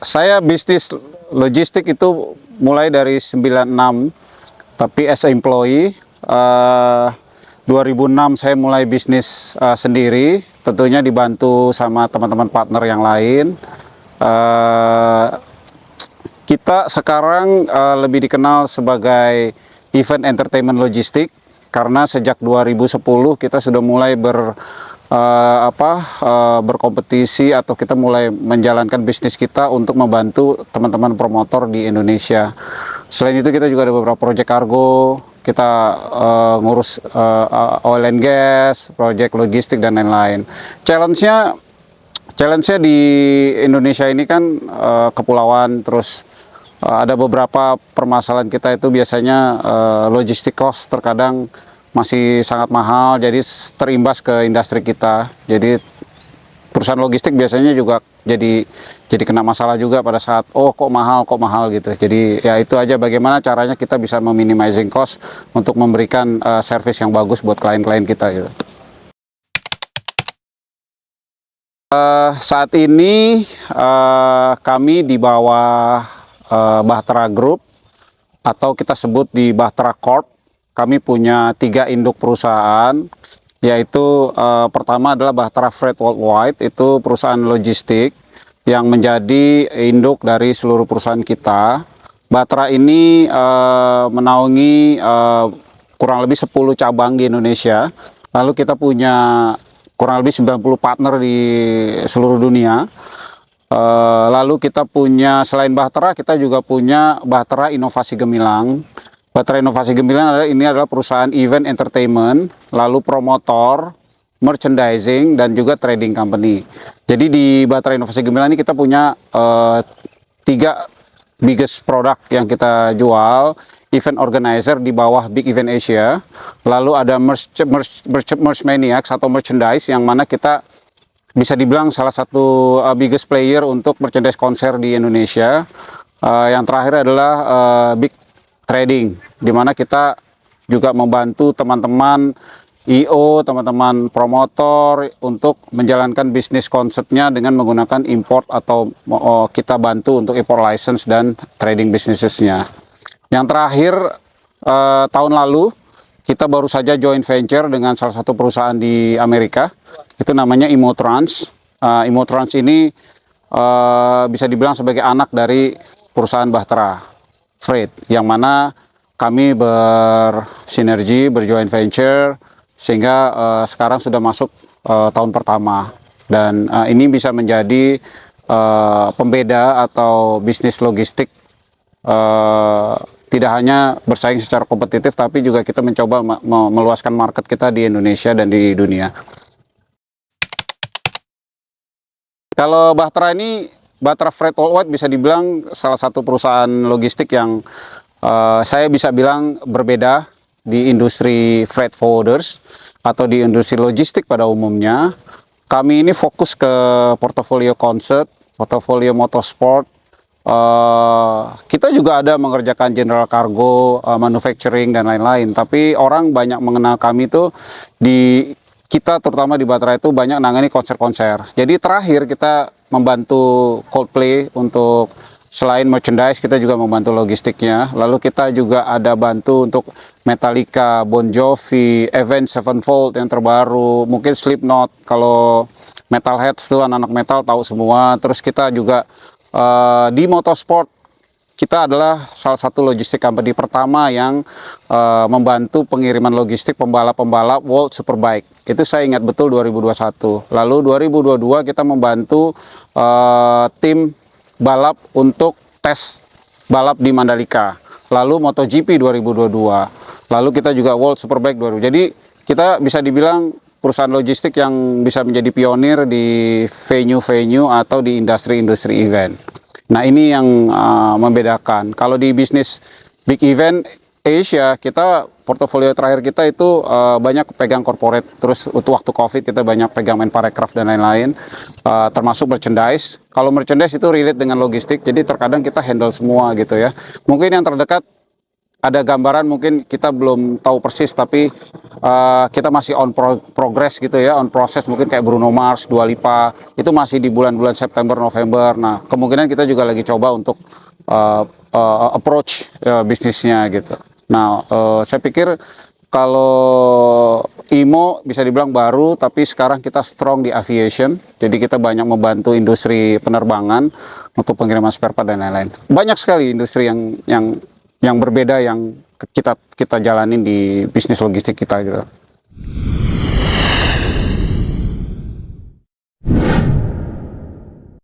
Saya bisnis logistik itu mulai dari 96, tapi as a employee. 2006 saya mulai bisnis sendiri, tentunya dibantu sama teman-teman partner yang lain. Kita sekarang lebih dikenal sebagai event entertainment logistik karena sejak 2010 kita sudah mulai berkompetisi atau kita mulai menjalankan bisnis kita untuk membantu teman-teman promotor di Indonesia. Selain itu kita juga ada beberapa proyek kargo, kita ngurus oil and gas, proyek logistik dan lain-lain. Challenge-nya di Indonesia ini kan kepulauan, terus ada beberapa permasalahan kita itu biasanya logistik cost terkadang masih sangat mahal, jadi terimbas ke industri kita. Jadi perusahaan logistik biasanya juga jadi kena masalah juga pada saat kok mahal gitu. Jadi ya itu aja, bagaimana caranya kita bisa meminimizing cost untuk memberikan service yang bagus buat klien-klien kita gitu. Saat ini kami di bawah Bahtera Group atau kita sebut di Bahtera Corp. Kami punya 3 induk perusahaan, yaitu pertama adalah Bahtera Freight Worldwide, itu perusahaan logistik yang menjadi induk dari seluruh perusahaan kita. Bahtera ini menaungi kurang lebih 10 cabang di Indonesia, lalu kita punya kurang lebih 90 partner di seluruh dunia. Lalu kita punya, selain Bahtera, kita juga punya Bahtera Inovasi Gemilang. Bahtera Inovasi Gemilang adalah perusahaan event entertainment, lalu promotor, merchandising, dan juga trading company. Jadi di Bahtera Inovasi Gemilang ini kita punya 3 biggest product yang kita jual. Event organizer di bawah Big Event Asia, lalu ada Merch Maniacs atau merchandise, yang mana kita bisa dibilang salah satu biggest player untuk merchandise konser di Indonesia. Yang terakhir adalah Big Trading, di mana kita juga membantu teman-teman IO, teman-teman promotor untuk menjalankan bisnis konsernya dengan menggunakan import atau kita bantu untuk import license dan trading businessnya. Yang terakhir, tahun lalu kita baru saja joint venture dengan salah satu perusahaan di Amerika, itu namanya Imotrans. Imotrans ini bisa dibilang sebagai anak dari perusahaan Bahtera Freight, yang mana kami bersinergi, berjoint venture, sehingga sekarang sudah masuk tahun pertama. Dan ini bisa menjadi pembeda atau bisnis logistik, tidak hanya bersaing secara kompetitif, tapi juga kita mencoba meluaskan market kita di Indonesia dan di dunia. Kalau Bahtera ini, Bahtera Freight Worldwide bisa dibilang salah satu perusahaan logistik yang saya bisa bilang berbeda di industri freight forwarders atau di industri logistik pada umumnya. Kami ini fokus ke portofolio concert, portofolio motorsport. Kita juga ada mengerjakan general cargo, manufacturing dan lain-lain. Tapi orang banyak mengenal kami itu kita terutama di Bahtera itu banyak nangani konser-konser. Jadi terakhir kita membantu Coldplay untuk selain merchandise, kita juga membantu logistiknya. Lalu kita juga ada bantu untuk Metallica, Bon Jovi, Avenged Sevenfold yang terbaru, mungkin Slipknot. Kalau metalheads tuh anak-anak metal tahu semua. Terus kita juga di motorsport, kita adalah salah satu logistik company pertama yang membantu pengiriman logistik pembalap-pembalap World Superbike. Itu saya ingat betul 2021. Lalu 2022 kita membantu tim balap untuk tes balap di Mandalika. Lalu MotoGP 2022. Lalu kita juga World Superbike 2022. Jadi kita bisa dibilang perusahaan logistik yang bisa menjadi pionir di venue-venue atau di industri-industri event. Nah, ini yang membedakan. Kalau di bisnis Big Event Asia, kita portofolio terakhir kita itu banyak pegang corporate. Terus waktu COVID kita banyak pegang parekraf dan lain-lain, termasuk merchandise. Kalau merchandise itu relate dengan logistik, jadi terkadang kita handle semua gitu ya. Mungkin yang terdekat ada gambaran, mungkin kita belum tahu persis, tapi kita masih progress gitu ya, on process. Mungkin kayak Bruno Mars, Dua Lipa, itu masih di bulan-bulan September, November. Nah, kemungkinan kita juga lagi coba untuk approach bisnisnya gitu. Nah, saya pikir kalau IMO bisa dibilang baru, tapi sekarang kita strong di aviation. Jadi kita banyak membantu industri penerbangan untuk pengiriman spare part dan lain-lain. Banyak sekali industri yang berbeda yang kita jalanin di bisnis logistik kita gitu.